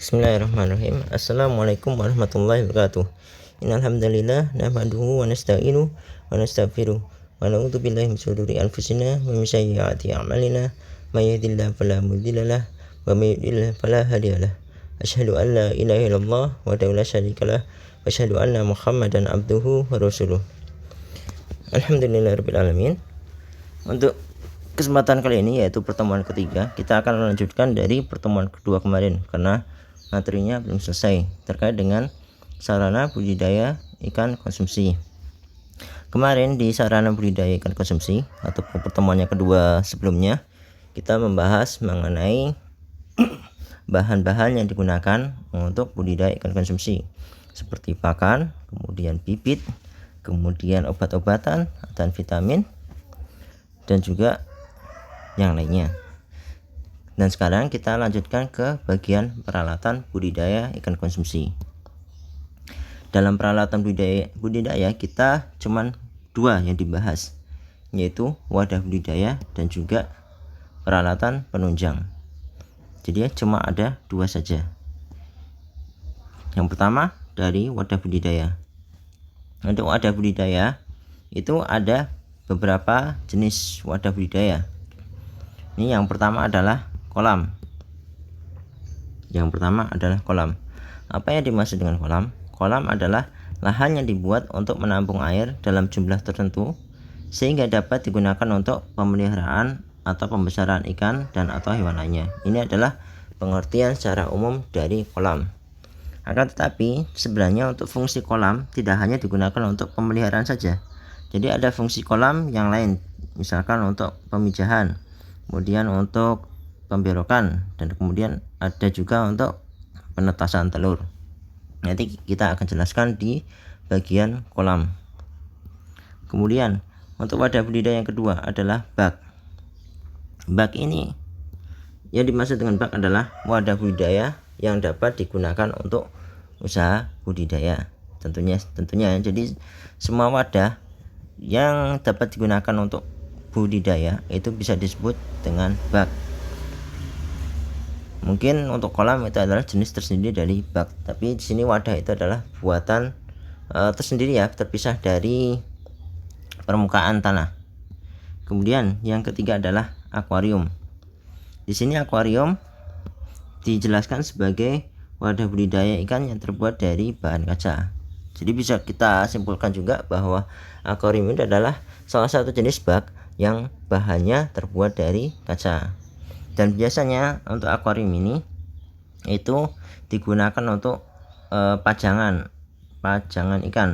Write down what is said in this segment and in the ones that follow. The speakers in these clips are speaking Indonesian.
Bismillahirrahmanirrahim. Assalamualaikum warahmatullahi wabarakatuh. Innal hamdalillah nahmaduhu wa nasta'inu wa nastaghfiruh wa na'udzu billahi min shururi anfusina wa min sayyiati a'malina. May yahdihillahu fala mudilla lahu wa may yudlil fala hadiya lahu. Asyhadu an la ilaha illallah wahdahu la syarika lahu wa asyhadu anna Muhammadan abduhu wa rasuluh. Alhamdulillahirabbil alamin. Untuk kesempatan kali ini yaitu pertemuan ketiga, kita akan melanjutkan dari pertemuan kedua kemarin karena materinya belum selesai terkait dengan sarana budidaya ikan konsumsi. Kemarin di sarana budidaya ikan konsumsi atau pertemuannya kedua sebelumnya, kita membahas mengenai bahan-bahan yang digunakan untuk budidaya ikan konsumsi seperti pakan, kemudian bibit, kemudian obat-obatan dan vitamin dan juga yang lainnya. Dan sekarang kita lanjutkan ke bagian peralatan budidaya ikan konsumsi. Dalam peralatan budidaya kita cuman dua yang dibahas, yaitu wadah budidaya dan juga peralatan penunjang. Jadi cuma ada dua saja. Yang pertama dari wadah budidaya. Untuk wadah budidaya itu ada beberapa jenis wadah budidaya. Ini yang pertama adalah kolam. Apa yang dimaksud dengan kolam? Kolam adalah lahan yang dibuat untuk menampung air dalam jumlah tertentu sehingga dapat digunakan untuk pemeliharaan atau pembesaran ikan dan atau hewan lainnya. Ini adalah pengertian secara umum dari kolam. Akan tetapi sebenarnya untuk fungsi kolam tidak hanya digunakan untuk pemeliharaan saja. Jadi ada fungsi kolam yang lain, misalkan untuk pemijahan, kemudian untuk pemberokan, dan kemudian ada juga untuk penetasan telur. Nanti kita akan jelaskan di bagian kolam. Kemudian untuk wadah budidaya yang kedua adalah bak. Bak ini yang dimaksud dengan bak adalah wadah budidaya yang dapat digunakan untuk usaha budidaya. Tentunya jadi semua wadah yang dapat digunakan untuk budidaya itu bisa disebut dengan bak. Mungkin untuk kolam itu adalah jenis tersendiri dari bak, tapi di sini wadah itu adalah buatan tersendiri ya, terpisah dari permukaan tanah. Kemudian yang ketiga adalah akuarium. Di sini akuarium dijelaskan sebagai wadah budidaya ikan yang terbuat dari bahan kaca. Jadi bisa kita simpulkan juga bahwa akuarium itu adalah salah satu jenis bak yang bahannya terbuat dari kaca. Dan biasanya untuk akuarium ini itu digunakan untuk pajangan ikan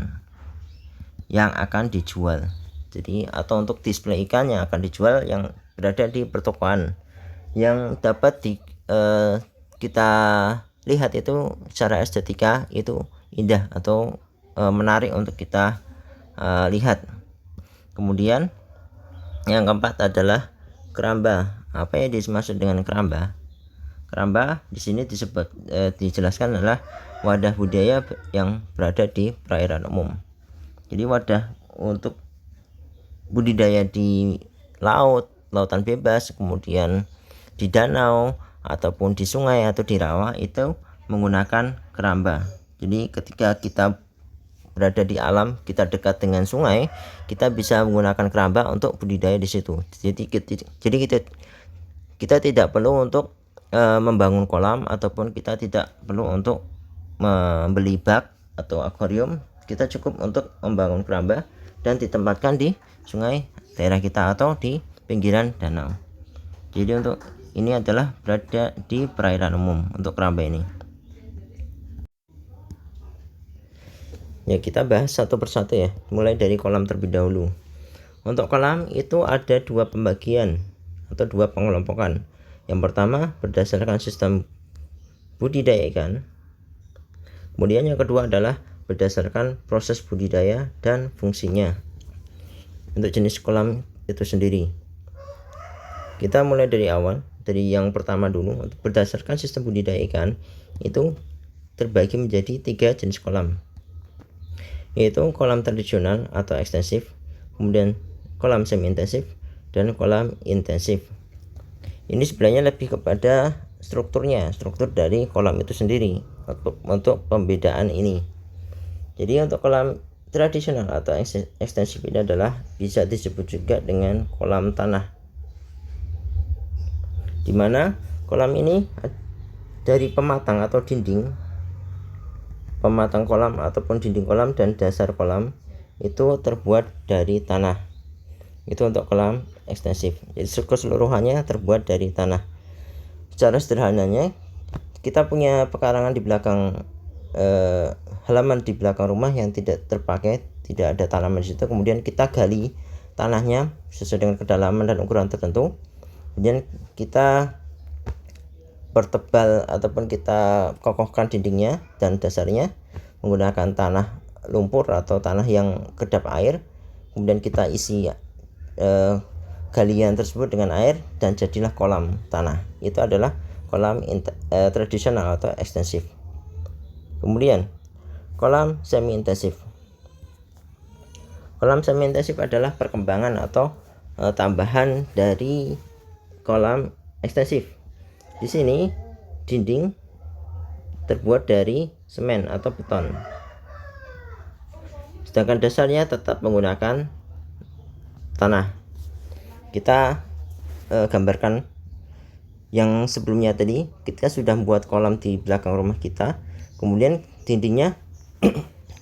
yang akan dijual. Jadi atau untuk display ikan yang akan dijual yang berada di pertokoan, yang dapat kita lihat itu secara estetika itu indah atau menarik untuk kita lihat. Kemudian yang keempat adalah keramba. Apa yang dimaksud dengan keramba? Keramba di sini dijelaskan adalah wadah budidaya yang berada di perairan umum. Jadi wadah untuk budidaya di lautan bebas, kemudian di danau ataupun di sungai atau di rawa itu menggunakan keramba. Jadi ketika kita berada di alam, kita dekat dengan sungai, kita bisa menggunakan keramba untuk budidaya di situ. Jadi kita tidak perlu untuk membangun kolam ataupun kita tidak perlu untuk membeli bak atau akuarium. Kita cukup untuk membangun keramba dan ditempatkan di sungai daerah kita atau di pinggiran danau. Jadi untuk ini adalah berada di perairan umum untuk keramba ini. Ya, kita bahas satu persatu ya, mulai dari kolam terlebih dahulu. Untuk kolam itu ada dua pembagian atau dua pengelompokan. Yang pertama berdasarkan sistem budidaya ikan. Kemudian yang kedua adalah berdasarkan proses budidaya dan fungsinya. Untuk jenis kolam itu sendiri, kita mulai dari awal, dari yang pertama dulu. Untuk berdasarkan sistem budidaya ikan itu terbagi menjadi 3 jenis kolam, yaitu kolam tradisional atau ekstensif, kemudian kolam semi intensif, dan kolam intensif. Ini sebenarnya lebih kepada struktur dari kolam itu sendiri untuk pembedaan ini. Jadi untuk kolam tradisional atau ekstensif ini adalah bisa disebut juga dengan kolam tanah, dimana kolam ini dari pematang atau dinding, pematang kolam ataupun dinding kolam dan dasar kolam itu terbuat dari tanah. Itu untuk kolam ekstensif. Jadi keseluruhannya terbuat dari tanah. Secara sederhananya, kita punya pekarangan di belakang halaman di belakang rumah yang tidak terpakai, tidak ada tanaman di situ. Kemudian kita gali tanahnya sesuai dengan kedalaman dan ukuran tertentu. Kemudian kita pertebal ataupun kita kokohkan dindingnya dan dasarnya menggunakan tanah lumpur atau tanah yang kedap air. Kemudian kita isi galian tersebut dengan air dan jadilah kolam tanah. Itu adalah kolam tradisional atau ekstensif. Kemudian kolam semi intensif. Kolam semi intensif adalah perkembangan atau tambahan dari kolam ekstensif. Di sini dinding terbuat dari semen atau beton, sedangkan dasarnya tetap menggunakan tanah. Kita gambarkan yang sebelumnya tadi, kita sudah membuat kolam di belakang rumah kita, kemudian dindingnya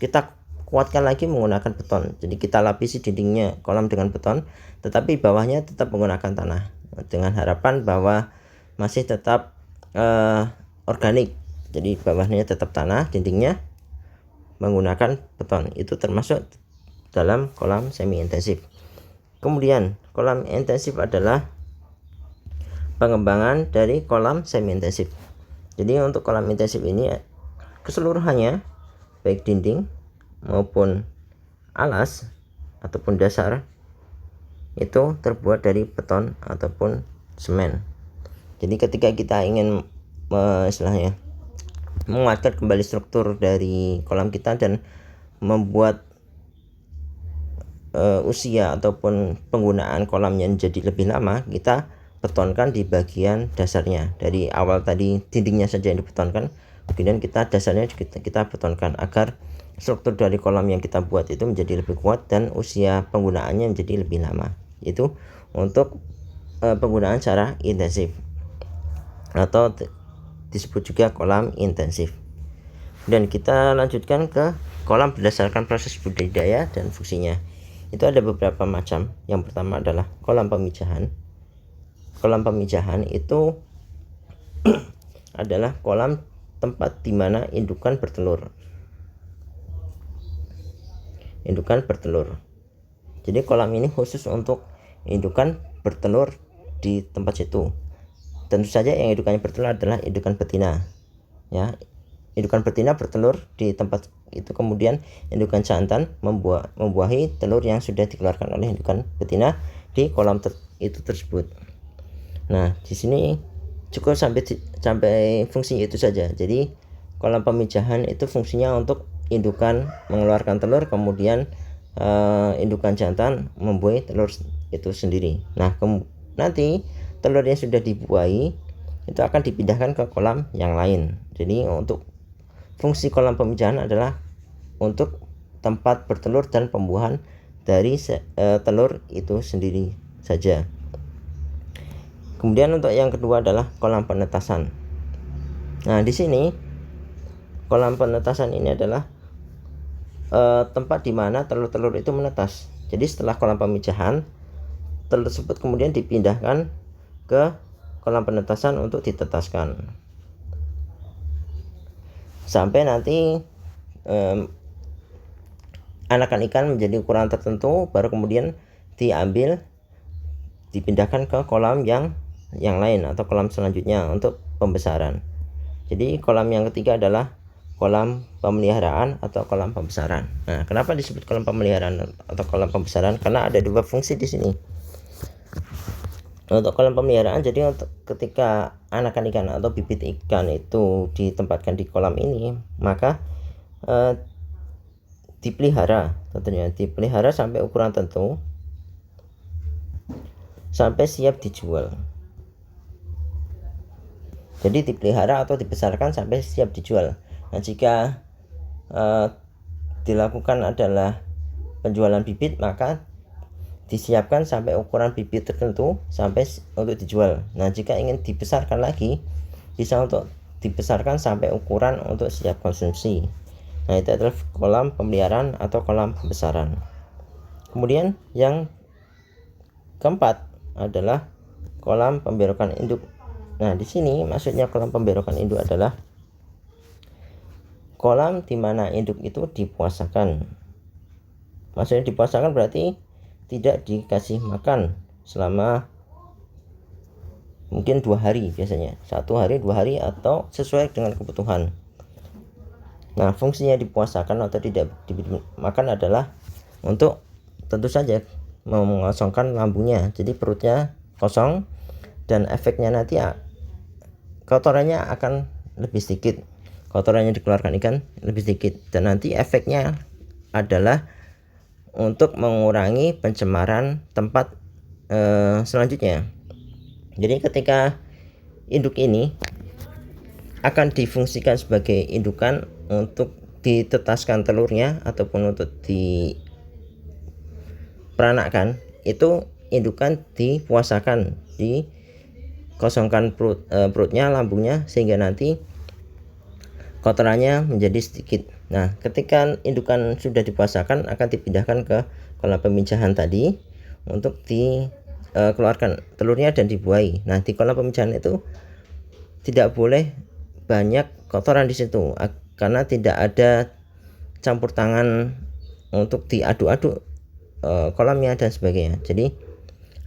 kita kuatkan lagi menggunakan beton. Jadi kita lapisi dindingnya kolam dengan beton, tetapi bawahnya tetap menggunakan tanah, dengan harapan bahwa masih tetap organik. Jadi bawahnya tetap tanah, dindingnya menggunakan beton. Itu termasuk dalam kolam semi intensif. Kemudian kolam intensif adalah pengembangan dari kolam semi intensif. Jadi untuk kolam intensif ini keseluruhannya, baik dinding maupun alas ataupun dasar, itu terbuat dari beton ataupun semen. Jadi ketika kita ingin istilahnya menguatkan kembali struktur dari kolam kita dan membuat usia ataupun penggunaan kolamnya menjadi lebih lama, kita betonkan di bagian dasarnya. Dari awal tadi dindingnya saja yang dibetonkan, kemudian dasarnya kita betonkan agar struktur dari kolam yang kita buat itu menjadi lebih kuat dan usia penggunaannya menjadi lebih lama. Itu untuk penggunaan secara intensif atau disebut juga kolam intensif. Dan kita lanjutkan ke kolam berdasarkan proses budidaya dan fungsinya. Itu ada beberapa macam. Yang pertama adalah kolam pemijahan. Kolam pemijahan itu adalah kolam tempat di mana indukan bertelur. Jadi kolam ini khusus untuk indukan bertelur di tempat situ. Tentu saja yang indukannya bertelur adalah indukan betina. Ya, indukan betina bertelur di tempat itu, kemudian indukan jantan membuahi telur yang sudah dikeluarkan oleh indukan betina di kolam itu tersebut. Nah, di sini cukup sampai fungsi itu saja. Jadi kolam pemijahan itu fungsinya untuk indukan mengeluarkan telur, kemudian indukan jantan membuahi telur itu sendiri. Nah, nanti telur yang sudah dibuahi itu akan dipindahkan ke kolam yang lain. Jadi untuk fungsi kolam pemijahan adalah untuk tempat bertelur dan pembuahan dari telur itu sendiri saja. Kemudian untuk yang kedua adalah kolam penetasan. Nah, di sini kolam penetasan ini adalah tempat di mana telur-telur itu menetas. Jadi setelah kolam pemijahan, telur tersebut kemudian dipindahkan ke kolam penetasan untuk ditetaskan. Sampai nanti anakan ikan menjadi ukuran tertentu, baru kemudian diambil, dipindahkan ke kolam yang lain atau kolam selanjutnya untuk pembesaran. Jadi kolam yang ketiga adalah kolam pemeliharaan atau kolam pembesaran. Nah, kenapa disebut kolam pemeliharaan atau kolam pembesaran? Karena ada dua fungsi di sini. Untuk kolam pemeliharaan, jadi untuk ketika anakan ikan atau bibit ikan itu ditempatkan di kolam ini, maka dipelihara, tentunya dipelihara sampai ukuran tertentu, sampai siap dijual. jadi dipelihara atau dibesarkan sampai siap dijual. Nah, jika dilakukan adalah penjualan bibit, maka disiapkan sampai ukuran bibit tertentu sampai untuk dijual. Nah, jika ingin dibesarkan lagi, bisa untuk dibesarkan sampai ukuran untuk siap konsumsi. Nah, itu adalah kolam pemeliharaan atau kolam pembesaran. Kemudian yang keempat adalah kolam pemberokan induk. Nah, di sini maksudnya kolam pemberokan induk adalah kolam di mana induk itu dipuasakan. Maksudnya dipuasakan berarti tidak dikasih makan selama mungkin 2 hari, biasanya 1 hari 2 hari atau sesuai dengan kebutuhan. Nah, fungsinya dipuasakan atau tidak diberi makan adalah untuk tentu saja mengosongkan lambungnya, jadi perutnya kosong, dan efeknya nanti kotorannya akan lebih sedikit, kotorannya dikeluarkan ikan lebih sedikit, dan nanti efeknya adalah untuk mengurangi pencemaran tempat selanjutnya. Jadi ketika induk ini akan difungsikan sebagai indukan untuk ditetaskan telurnya ataupun untuk diperanakkan, itu indukan dipuasakan, dikosongkan perutnya, lambungnya, sehingga nanti kotorannya menjadi sedikit. Nah, ketika indukan sudah dipuasakan, akan dipindahkan ke kolam pemijahan tadi untuk dikeluarkan telurnya dan dibuahi. Nah, di kolam pemijahan itu tidak boleh banyak kotoran di situ, karena tidak ada campur tangan untuk diaduk-aduk kolamnya dan sebagainya. Jadi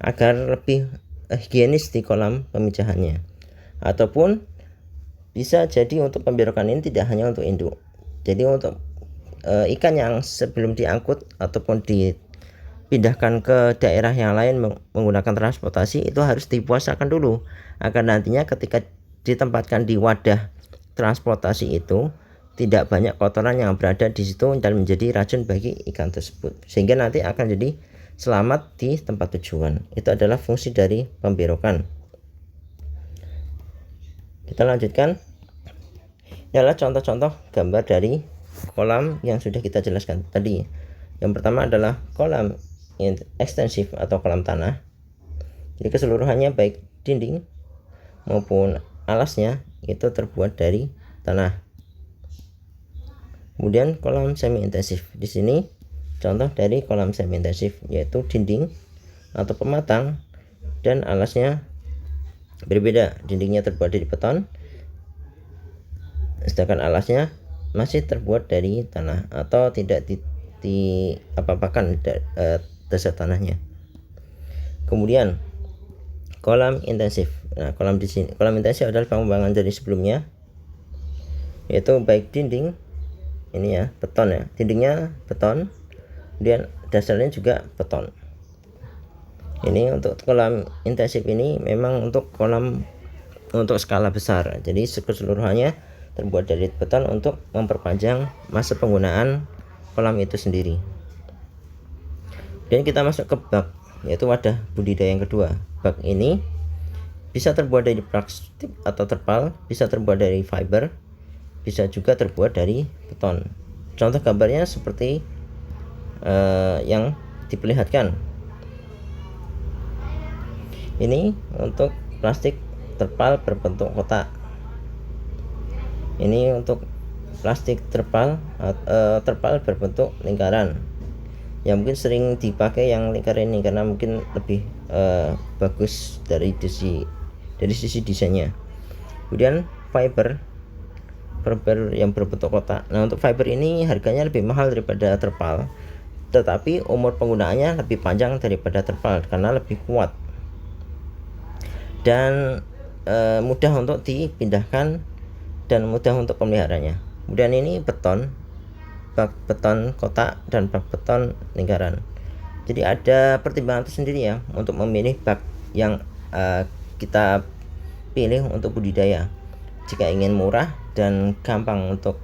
agar lebih higienis di kolam pemijahannya. Ataupun bisa jadi untuk pemberokan ini tidak hanya untuk induk. Jadi untuk ikan yang sebelum diangkut ataupun dipindahkan ke daerah yang lain menggunakan transportasi, itu harus dipuasakan dulu agar nantinya ketika ditempatkan di wadah transportasi itu tidak banyak kotoran yang berada di situ dan menjadi racun bagi ikan tersebut, sehingga nanti akan jadi selamat di tempat tujuan. Itu adalah fungsi dari pemberokan. Kita lanjutkan. Ini adalah contoh-contoh gambar dari kolam yang sudah kita jelaskan tadi. Yang pertama adalah kolam ekstensif atau kolam tanah. Jadi keseluruhannya baik dinding maupun alasnya itu terbuat dari tanah. Kemudian kolam semi intensif. Di sini contoh dari kolam semi intensif, yaitu dinding atau pematang dan alasnya berbeda. Dindingnya terbuat dari beton, sedangkan alasnya masih terbuat dari tanah atau tidak diapa-apakan dasar tanahnya. Kemudian kolam intensif. Nah, kolam intensif adalah pengembangan dari sebelumnya, yaitu baik dinding ini ya, beton ya, dindingnya beton, kemudian dasarnya juga beton. Ini untuk kolam intensif ini memang untuk kolam untuk skala besar, jadi keseluruhannya terbuat dari beton untuk memperpanjang masa penggunaan kolam itu sendiri. Dan kita masuk ke bak, yaitu wadah budidaya yang kedua. Bak ini bisa terbuat dari plastik atau terpal, bisa terbuat dari fiber, bisa juga terbuat dari beton. Contoh gambarnya seperti yang diperlihatkan. Ini untuk plastik terpal berbentuk kotak. Ini untuk plastik terpal berbentuk lingkaran, yang mungkin sering dipakai yang lingkaran ini karena mungkin lebih bagus dari sisi desainnya. Kemudian fiber yang berbentuk kotak. Nah, untuk fiber ini harganya lebih mahal daripada terpal, tetapi umur penggunaannya lebih panjang daripada terpal karena lebih kuat dan mudah untuk dipindahkan dan mudah untuk pemeliharanya. Kemudian ini beton, bak beton kotak dan bak beton lingkaran. Jadi ada pertimbangan tersendiri ya untuk memilih bak yang kita pilih untuk budidaya. Jika ingin murah dan gampang untuk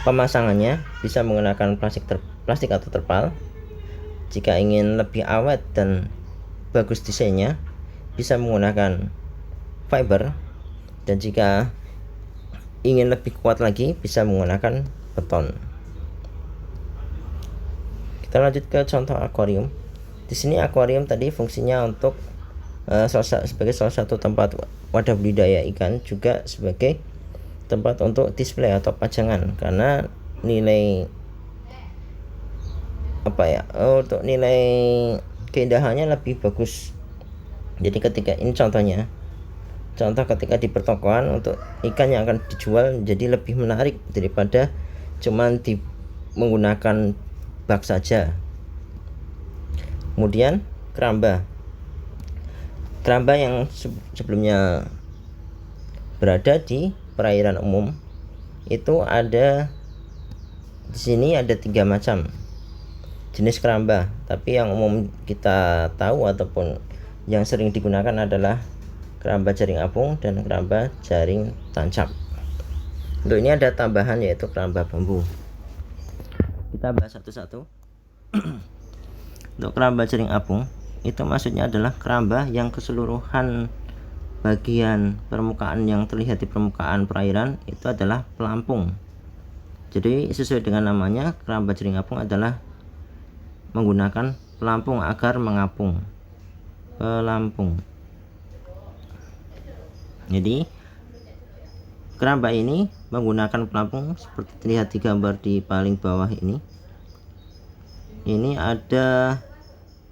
pemasangannya, bisa menggunakan plastik atau terpal. Jika ingin lebih awet dan bagus desainnya, bisa menggunakan fiber. dan jika ingin lebih kuat lagi bisa menggunakan beton. Kita lanjut ke contoh akuarium. Di sini akuarium tadi fungsinya untuk sebagai salah satu tempat wadah budidaya ikan, juga sebagai tempat untuk display atau pajangan, karena nilai untuk nilai keindahannya lebih bagus. Jadi ketika ini contoh ketika di pertokoan untuk ikan yang akan dijual jadi lebih menarik daripada cuman menggunakan bak saja. Kemudian keramba yang sebelumnya berada di perairan umum itu ada di sini ada 3 macam jenis keramba, tapi yang umum kita tahu ataupun yang sering digunakan adalah keramba jaring apung dan keramba jaring tancap. Untuk ini ada tambahan yaitu keramba bambu. Kita bahas satu-satu. Untuk keramba jaring apung itu maksudnya adalah keramba yang keseluruhan bagian permukaan yang terlihat di permukaan perairan itu adalah pelampung. Jadi sesuai dengan namanya, keramba jaring apung adalah menggunakan pelampung agar mengapung. Pelampung. Jadi keramba ini menggunakan pelampung seperti terlihat di gambar di paling bawah ini. Ini ada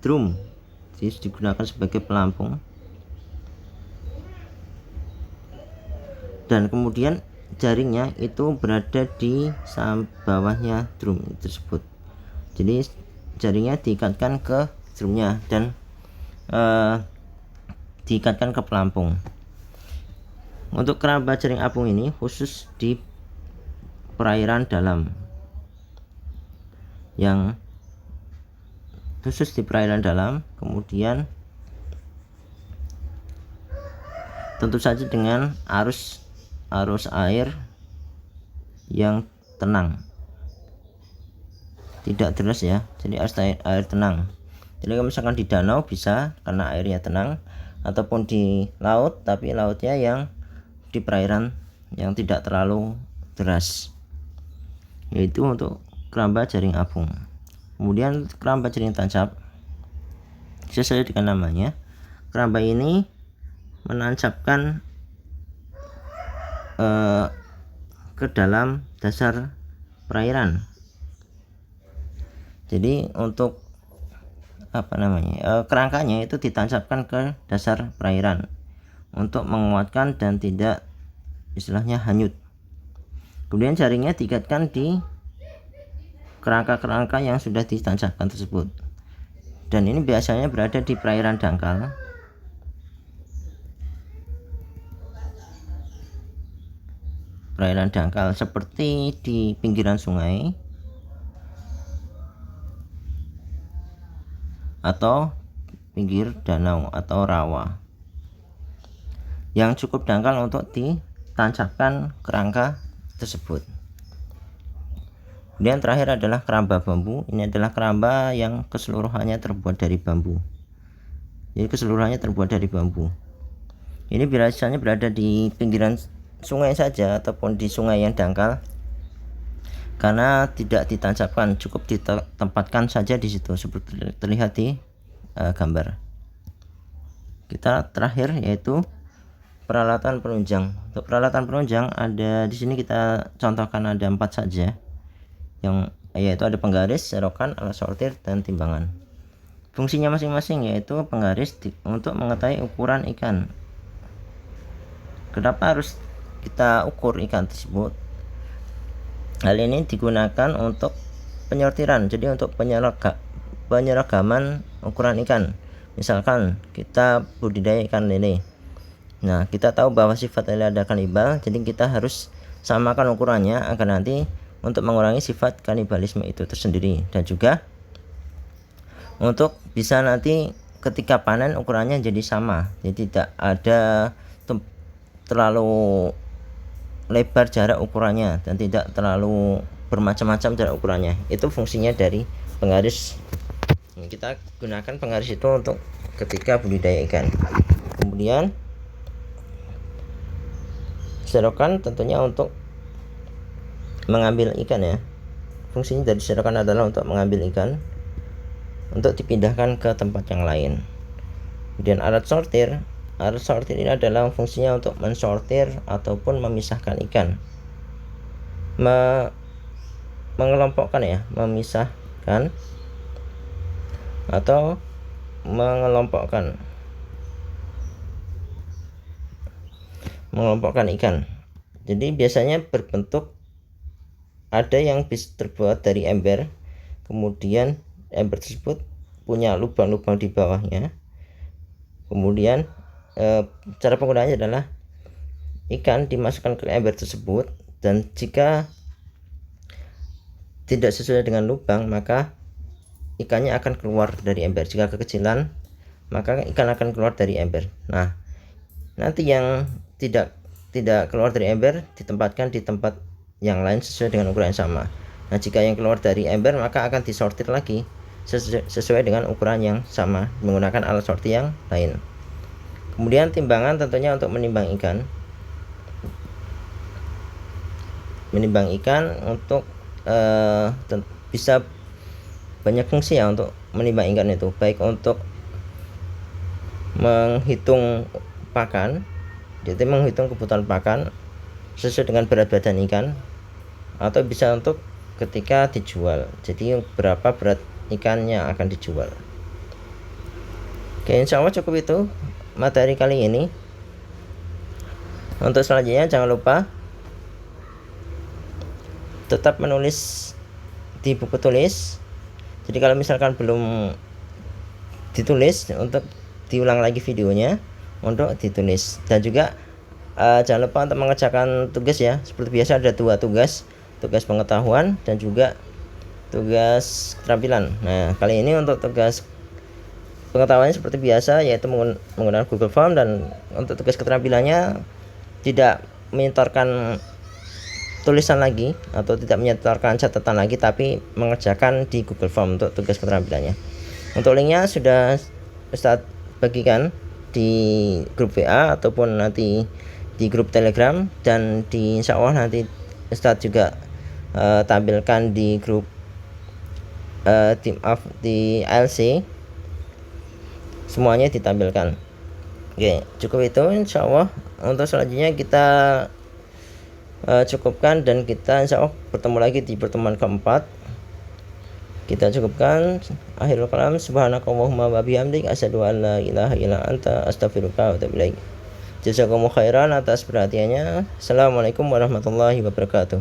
drum, jadi digunakan sebagai pelampung, dan kemudian jaringnya itu berada di bawahnya drum tersebut. Jadi jaringnya diikatkan ke drumnya dan diikatkan ke pelampung. Untuk keramba jaring apung ini khusus di perairan dalam, kemudian tentu saja dengan arus air yang tenang, tidak deras ya, jadi air tenang. Jadi kalau misalkan di danau bisa karena airnya tenang, ataupun di laut tapi lautnya yang di perairan yang tidak terlalu deras. Yaitu untuk keramba jaring apung. Kemudian keramba jaring tancap, sesuai dengan namanya, keramba ini menancapkan ke dalam dasar perairan. Jadi untuk kerangkanya itu ditancapkan ke dasar perairan untuk menguatkan dan tidak istilahnya hanyut. Kemudian jaringnya diikatkan di kerangka-kerangka yang sudah ditancapkan tersebut, dan ini biasanya berada di perairan dangkal. Perairan dangkal seperti di pinggiran sungai atau pinggir danau atau rawa yang cukup dangkal untuk ditancapkan kerangka tersebut. Kemudian terakhir adalah keramba bambu. Ini adalah keramba yang keseluruhannya terbuat dari bambu. Jadi keseluruhannya terbuat dari bambu. Ini biasanya berada di pinggiran sungai saja ataupun di sungai yang dangkal, karena tidak ditancapkan, cukup ditempatkan saja di situ seperti terlihat di gambar. Kita terakhir yaitu peralatan penunjang. Untuk peralatan penunjang ada di sini kita contohkan ada 4 saja, yaitu ada penggaris, serokan, alat sortir, dan timbangan. Fungsinya masing-masing yaitu penggaris untuk mengetahui ukuran ikan. Kenapa harus kita ukur ikan tersebut? Hal ini digunakan untuk penyortiran, jadi untuk penyeragaman ukuran ikan. Misalkan kita budidaya ikan lele, nah kita tahu bahwa sifat lele ada kanibal, jadi kita harus samakan ukurannya agar nanti untuk mengurangi sifat kanibalisme itu tersendiri, dan juga untuk bisa nanti ketika panen ukurannya jadi sama, jadi tidak ada terlalu lebar jarak ukurannya dan tidak terlalu bermacam-macam jarak ukurannya. Itu fungsinya dari penggaris. Kita gunakan penggaris itu untuk ketika budidaya ikan. Kemudian serokan tentunya untuk mengambil ikan ya. Fungsinya dari serokan adalah untuk mengambil ikan untuk dipindahkan ke tempat yang lain. Kemudian alat sortir ini adalah fungsinya untuk mensortir ataupun memisahkan ikan, mengelompokkan ya, memisahkan atau mengelompokkan ikan. Jadi biasanya berbentuk, ada yang bisa terbuat dari ember, kemudian ember tersebut punya lubang-lubang di bawahnya. Kemudian cara penggunaannya adalah ikan dimasukkan ke ember tersebut, dan jika tidak sesuai dengan lubang maka ikannya akan keluar dari ember. Jika kekecilan maka ikan akan keluar dari ember. Nah, nanti yang tidak keluar dari ember ditempatkan di tempat yang lain sesuai dengan ukuran yang sama. Nah, jika yang keluar dari ember maka akan disortir lagi sesuai dengan ukuran yang sama menggunakan alat sortir yang lain. Kemudian timbangan tentunya untuk menimbang ikan. Untuk bisa banyak fungsi ya untuk menimbang ikan itu, baik untuk menghitung pakan, jadi menghitung kebutuhan pakan sesuai dengan berat badan ikan, atau bisa untuk ketika dijual, jadi berapa berat ikan yang akan dijual. Oke, insya Allah cukup itu materi kali ini. Untuk selanjutnya jangan lupa tetap menulis di buku tulis. Jadi kalau misalkan belum ditulis, untuk diulang lagi videonya untuk ditulis. Dan juga jangan lupa untuk mengerjakan tugas ya. Seperti biasa ada 2 tugas pengetahuan dan juga tugas keterampilan. Nah, kali ini untuk tugas pengetahuannya seperti biasa, yaitu menggunakan Google Form, dan untuk tugas keterampilannya tidak menyetorkan tulisan lagi atau tidak menyetorkan catatan lagi, tapi mengerjakan di Google Form untuk tugas keterampilannya. Untuk linknya sudah Ustadz bagikan di grup WA ataupun nanti di grup Telegram, dan insya Allah nanti Ustadz juga tampilkan di grup di ALC, semuanya ditampilkan. Oke, cukup itu insya Allah. Untuk selanjutnya kita cukupkan, dan kita insya Allah bertemu lagi di pertemuan keempat. Kita cukupkan. Akhirul kalam, subhanakallahumma wa bihamdik, asyhadu an la ilaha illa anta, astaghfiruka wa atubu ilaik. Jazakumullahu khairan atas perhatiannya. Assalamualaikum warahmatullahi wabarakatuh.